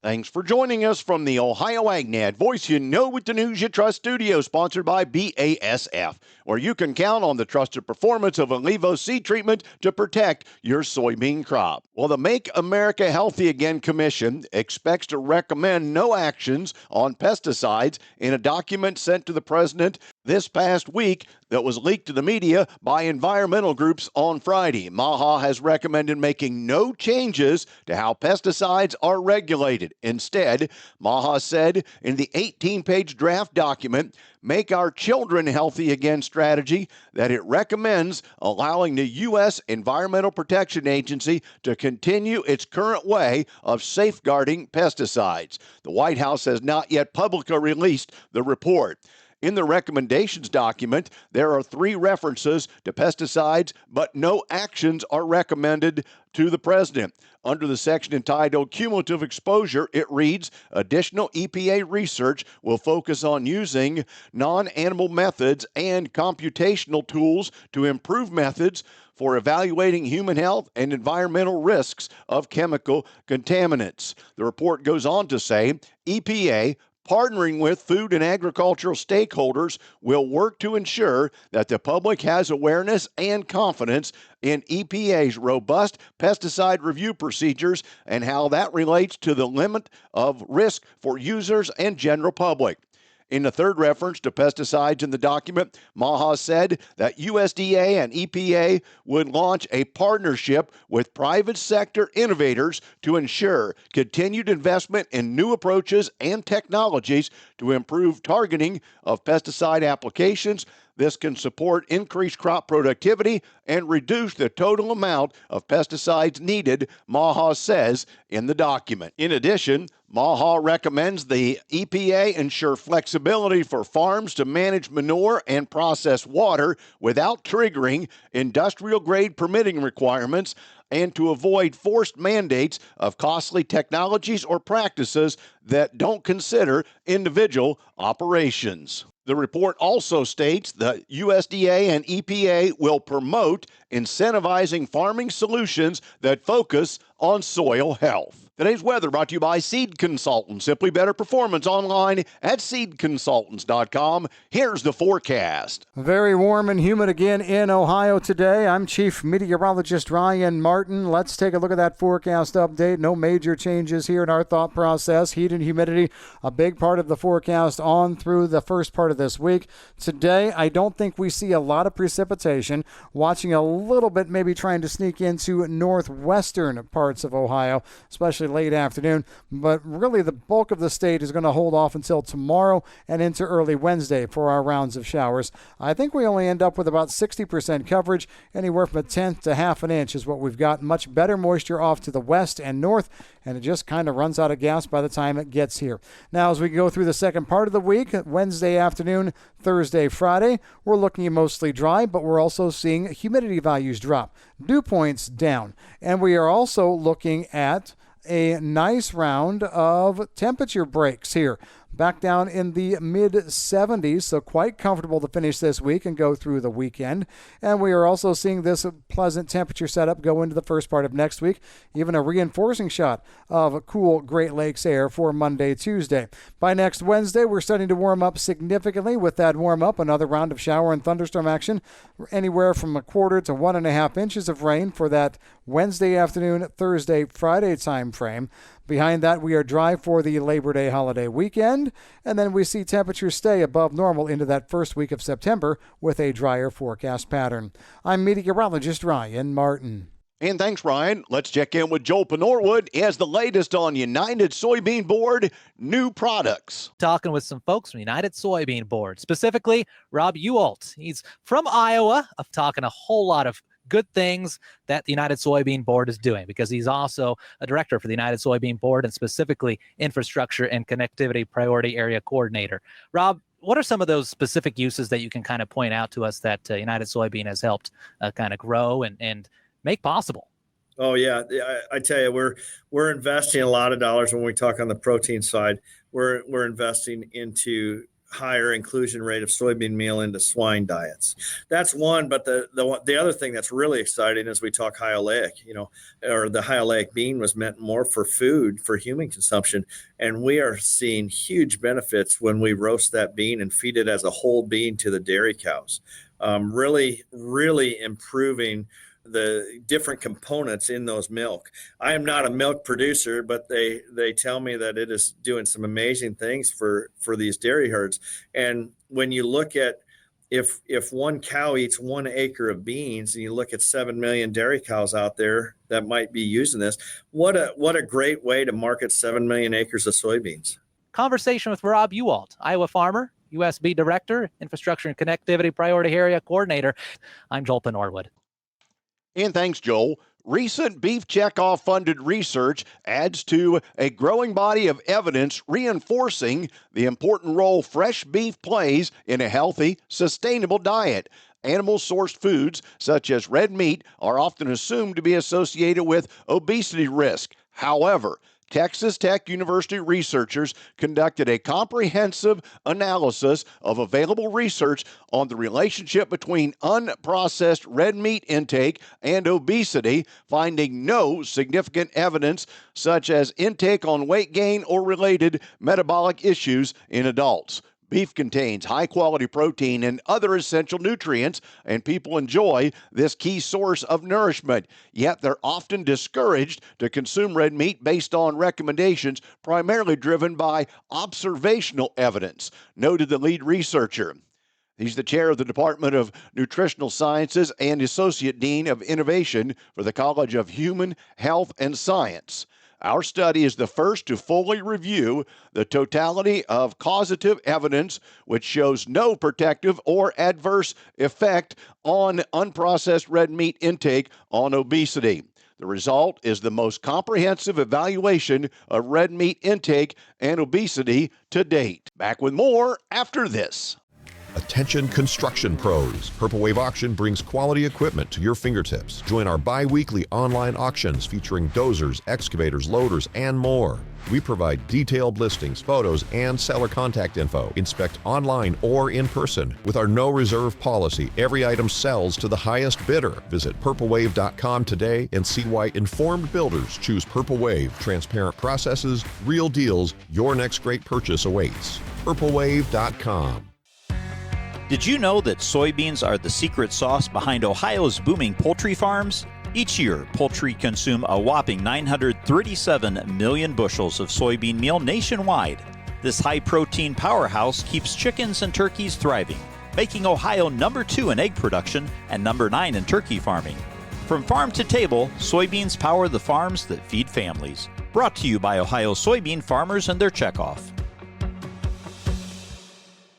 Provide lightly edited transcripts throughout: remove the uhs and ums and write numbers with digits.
Thanks for joining us from the Ohio AgNet Voice You Know with the News You Trust studio, sponsored by BASF, where you can count on the trusted performance of Alivo seed treatment to protect your soybean crop. Well, the Make America Healthy Again Commission expects to recommend no actions on pesticides in a document sent to the president this past week that was leaked to the media by environmental groups on Friday. MAHA has recommended making no changes to how pesticides are regulated. Instead, MAHA said in the 18-page draft document, Make Our Children Healthy Again strategy, that it recommends allowing the U.S. Environmental Protection Agency to continue its current way of safeguarding pesticides. The White House has not yet publicly released the report. In the recommendations document, there are 3 references to pesticides, but no actions are recommended to the president. Under the section entitled Cumulative Exposure, it reads, additional EPA research will focus on using non-animal methods and computational tools to improve methods for evaluating human health and environmental risks of chemical contaminants. The report goes on to say, EPA, partnering with food and agricultural stakeholders, will work to ensure that the public has awareness and confidence in EPA's robust pesticide review procedures and how that relates to the limit of risk for users and general public. In the third reference to pesticides in the document, MAHA said that USDA and EPA would launch a partnership with private sector innovators to ensure continued investment in new approaches and technologies to improve targeting of pesticide applications. This can support increased crop productivity and reduce the total amount of pesticides needed, MAHA says in the document. In addition, MAHA recommends the EPA ensure flexibility for farms to manage manure and process water without triggering industrial-grade permitting requirements and to avoid forced mandates of costly technologies or practices that don't consider individual operations. The report also states that USDA and EPA will promote incentivizing farming solutions that focus on soil health. Today's weather brought to you by Seed Consultants. Simply better performance online at seedconsultants.com. Here's the forecast. Very warm and humid again in Ohio today. I'm Chief Meteorologist Ryan Martin. Let's take a look at that forecast update. No major changes here in our thought process. Heat and humidity, a big part of the forecast on through the first part of this week. Today, I don't think we see a lot of precipitation. Watching a little bit, maybe trying to sneak into northwestern parts of Ohio, especially late afternoon, but really the bulk of the state is going to hold off until tomorrow and into early Wednesday for our rounds of showers. I think we only end up with about 60% coverage, anywhere from a tenth to half an inch is what we've got. Much better moisture off to the west and north, and it just kind of runs out of gas by the time it gets here. Now, as we go through the second part of the week, Wednesday afternoon, Thursday, Friday, we're looking at mostly dry, but we're also seeing humidity values drop, dew points down, and we are also looking at a nice round of temperature breaks here. Back down in the mid-70s, so quite comfortable to finish this week and go through the weekend. And we are also seeing this pleasant temperature setup go into the first part of next week, even a reinforcing shot of cool Great Lakes air for Monday, Tuesday. By next Wednesday, we're starting to warm up significantly. With that warm up, another round of shower and thunderstorm action, anywhere from a quarter to 1.5 inches of rain for that Wednesday afternoon, Thursday, Friday time frame. Behind that, we are dry for the Labor Day holiday weekend, and then we see temperatures stay above normal into that first week of September with a drier forecast pattern. I'm meteorologist Ryan Martin. And thanks, Ryan. Let's check in with Joel Penorwood. He has the latest on United Soybean Board new products. Talking with some folks from United Soybean Board, specifically Rob Ualt. He's from Iowa, talking a whole lot of good things that the United Soybean Board is doing, because he's also a director for the United Soybean Board and specifically Infrastructure and Connectivity Priority Area Coordinator. Rob, what are some of those specific uses that you can kind of point out to us that United Soybean has helped kind of grow and make possible? Oh, yeah. I tell you, we're investing a lot of dollars when we talk on the protein side. We're investing into higher inclusion rate of soybean meal into swine diets. That's one, but the other thing that's really exciting is we talk high oleic, or the high oleic bean was meant more for food, for human consumption. And we are seeing huge benefits when we roast that bean and feed it as a whole bean to the dairy cows. Really, really improving the different components in those milk. I am not a milk producer, but they tell me that it is doing some amazing things for these dairy herds. And when you look at if one cow eats 1 acre of beans, and you look at 7 million dairy cows out there that might be using this, what a great way to market 7 million acres of soybeans. Conversation with Rob Ewalt, Iowa farmer, USB Director, Infrastructure and Connectivity Priority Area Coordinator. I'm Joel Norwood. And thanks, Joel. Recent Beef Checkoff funded research adds to a growing body of evidence reinforcing the important role fresh beef plays in a healthy, sustainable diet. Animal-sourced foods, such as red meat, are often assumed to be associated with obesity risk. However, Texas Tech University researchers conducted a comprehensive analysis of available research on the relationship between unprocessed red meat intake and obesity, finding no significant evidence such as intake on weight gain or related metabolic issues in adults. Beef contains high-quality protein and other essential nutrients, and people enjoy this key source of nourishment. Yet they're often discouraged to consume red meat based on recommendations primarily driven by observational evidence, noted the lead researcher. He's the chair of the Department of Nutritional Sciences and Associate Dean of Innovation for the College of Human Health and Science. Our study is the first to fully review the totality of causative evidence, which shows no protective or adverse effect on unprocessed red meat intake on obesity. The result is the most comprehensive evaluation of red meat intake and obesity to date. Back with more after this. Attention construction pros. Purple Wave Auction brings quality equipment to your fingertips. Join our bi-weekly online auctions featuring dozers, excavators, loaders, and more. We provide detailed listings, photos, and seller contact info. Inspect online or in person. With our no reserve policy, every item sells to the highest bidder. Visit purplewave.com today and see why informed builders choose Purple Wave. Transparent processes, real deals, your next great purchase awaits. purplewave.com. Did you know that soybeans are the secret sauce behind Ohio's booming poultry farms? Each year, poultry consume a whopping 937 million bushels of soybean meal nationwide. This high-protein powerhouse keeps chickens and turkeys thriving, making Ohio number 2 in egg production and number 9 in turkey farming. From farm to table, soybeans power the farms that feed families. Brought to you by Ohio soybean farmers and their checkoff.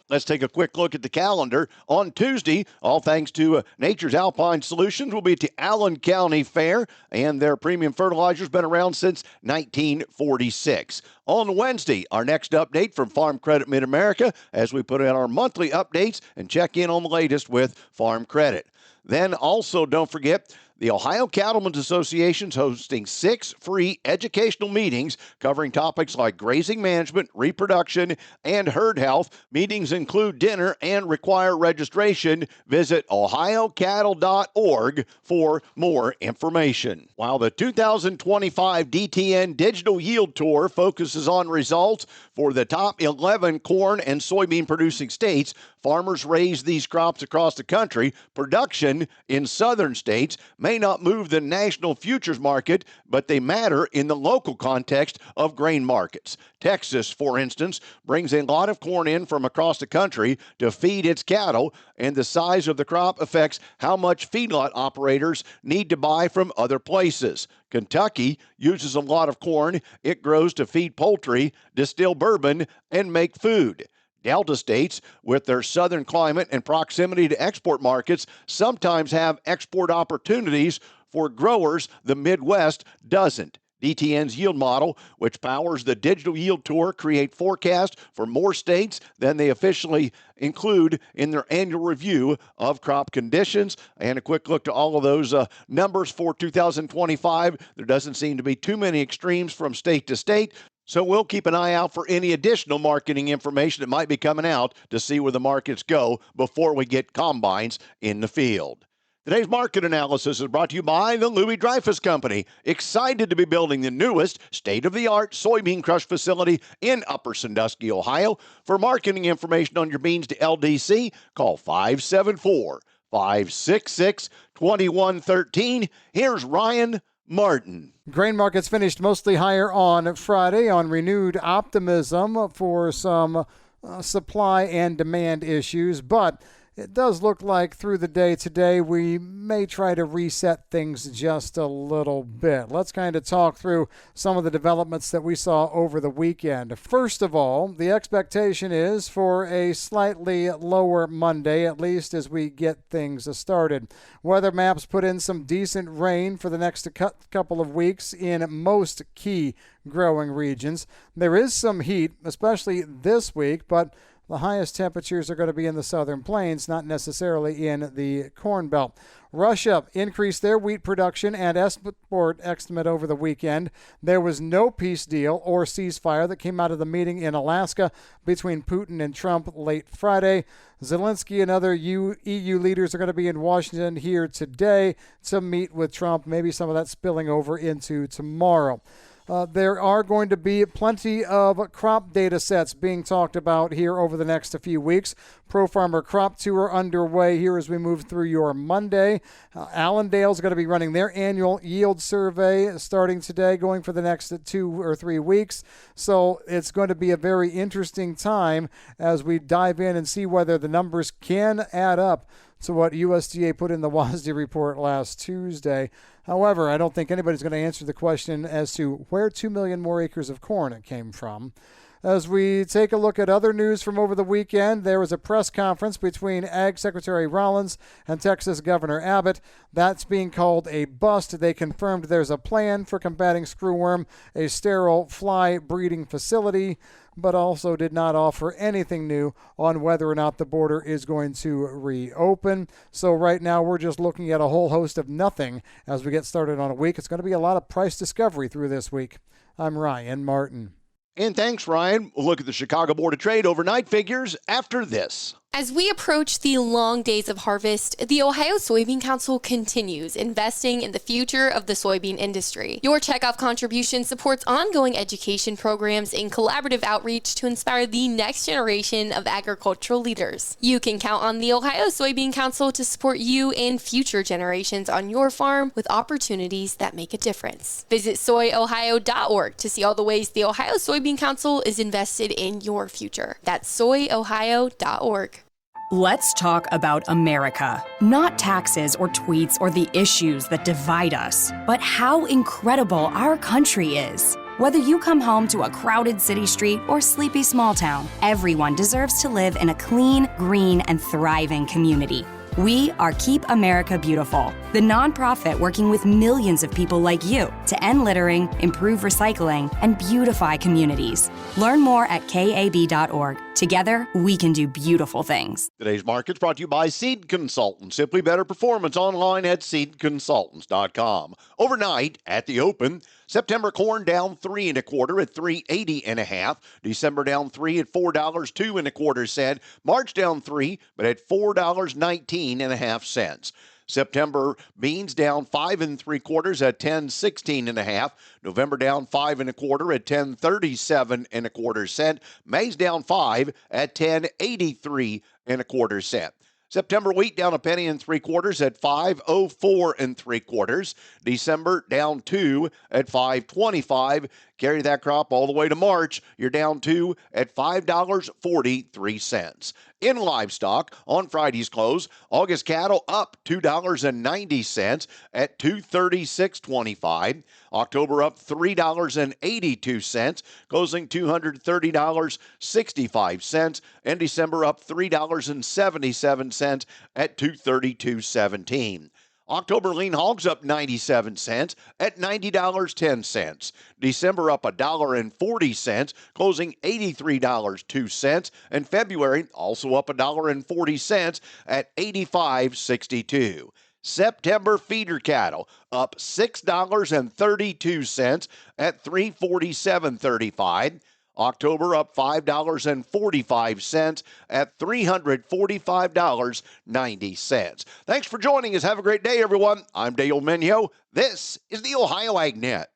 Let's take a quick look at the calendar. On Tuesday, all thanks to Nature's Alpine Solutions, will be at the Allen County Fair, and their premium fertilizer has been around since 1946. On Wednesday, our next update from Farm Credit Mid-America, as we put in our monthly updates and check in on the latest with Farm Credit. Then also, don't forget, the Ohio Cattlemen's Association is hosting 6 free educational meetings covering topics like grazing management, reproduction, and herd health. Meetings include dinner and require registration. Visit ohiocattle.org for more information. While the 2025 DTN Digital Yield Tour focuses on results for the top 11 corn and soybean producing states, farmers raise these crops across the country. Production in southern states may not move the national futures market, but they matter in the local context of grain markets. Texas, for instance, brings a lot of corn in from across the country to feed its cattle, and the size of the crop affects how much feedlot operators need to buy from other places. Kentucky uses a lot of corn it grows to feed poultry, distill bourbon, and make food. Delta states, with their southern climate and proximity to export markets, sometimes have export opportunities for growers the Midwest doesn't. DTN's yield model, which powers the Digital Yield Tour, create forecasts for more states than they officially include in their annual review of crop conditions. And a quick look to all of those numbers for 2025. There doesn't seem to be too many extremes from state to state. So we'll keep an eye out for any additional marketing information that might be coming out to see where the markets go before we get combines in the field. Today's market analysis is brought to you by the Louis Dreyfus Company. Excited to be building the newest state-of-the-art soybean crush facility in Upper Sandusky, Ohio. For marketing information on your beans to LDC, call 574-566-2113. Here's Ryan Martin. Grain markets finished mostly higher on Friday on renewed optimism for some supply and demand issues, but it does look like through the day today we may try to reset things just a little bit. Let's kind of talk through some of the developments that we saw over the weekend. First of all, the expectation is for a slightly lower Monday, at least as we get things started. Weather maps put in some decent rain for the next couple of weeks in most key growing regions. There is some heat, especially this week, but the highest temperatures are going to be in the southern plains, not necessarily in the Corn Belt. Russia increased their wheat production and export estimate over the weekend. There was no peace deal or ceasefire that came out of the meeting in Alaska between Putin and Trump late Friday. Zelensky and other EU leaders are going to be in Washington here today to meet with Trump, maybe some of that spilling over into tomorrow. There are going to be plenty of crop data sets being talked about here over the next few weeks. Pro Farmer Crop Tour underway here as we move through your Monday. Allendale's going to be running their annual yield survey starting today, going for the next 2 or 3 weeks. So it's going to be a very interesting time as we dive in and see whether the numbers can add up to what USDA put in the WASDE report last Tuesday. However, I don't think anybody's going to answer the question as to where 2 million more acres of corn came from. As we take a look at other news from over the weekend, there was a press conference between Ag Secretary Rollins and Texas Governor Abbott. That's being called a bust. They confirmed there's a plan for combating screwworm, a sterile fly breeding facility, but also did not offer anything new on whether or not the border is going to reopen. So right now we're just looking at a whole host of nothing as we get started on a week. It's going to be a lot of price discovery through this week. I'm Ryan Martin. And thanks, Ryan. We'll look at the Chicago Board of Trade overnight figures after this. As we approach the long days of harvest, the Ohio Soybean Council continues investing in the future of the soybean industry. Your checkoff contribution supports ongoing education programs and collaborative outreach to inspire the next generation of agricultural leaders. You can count on the Ohio Soybean Council to support you and future generations on your farm with opportunities that make a difference. Visit soyohio.org to see all the ways the Ohio Soybean Council is invested in your future. That's soyohio.org. Let's talk about America. Not taxes or tweets or the issues that divide us, but how incredible our country is. Whether you come home to a crowded city street or sleepy small town, everyone deserves to live in a clean, green, and thriving community. We are Keep America Beautiful, the nonprofit working with millions of people like you to end littering, improve recycling, and beautify communities. Learn more at kab.org. Together, we can do beautiful things. Today's market's brought to you by Seed Consultants. Simply better performance online at seedconsultants.com. Overnight at the open, September corn down 3 1/4 at $3.80 1/2. December down 3 at $4.02 1/4. March down 3, but at $4.19 1/2. September beans down 5 3/4 at $10.16 1/2. November down 5 1/4 at $10.37 1/4. May's down 5 at $10.83 1/4. September wheat down 1 3/4 at $5.04 3/4. December down 2 at $5.25. Carry that crop all the way to March. You're down 2 at $5.43. In livestock, on Friday's close, August cattle up $2.90 at $236.25. October up $3.82, closing $230.65. And December up $3.77 at $232.17. October lean hogs up 97 cents at $90.10. December up $1.40, closing $83.02. And February also up $1.40 at $85.62. September feeder cattle up $6.32 at $347.35. October up $5.45 at $345.90. Thanks for joining us. Have a great day, everyone. I'm Dale Minyo. This is the Ohio AgNet.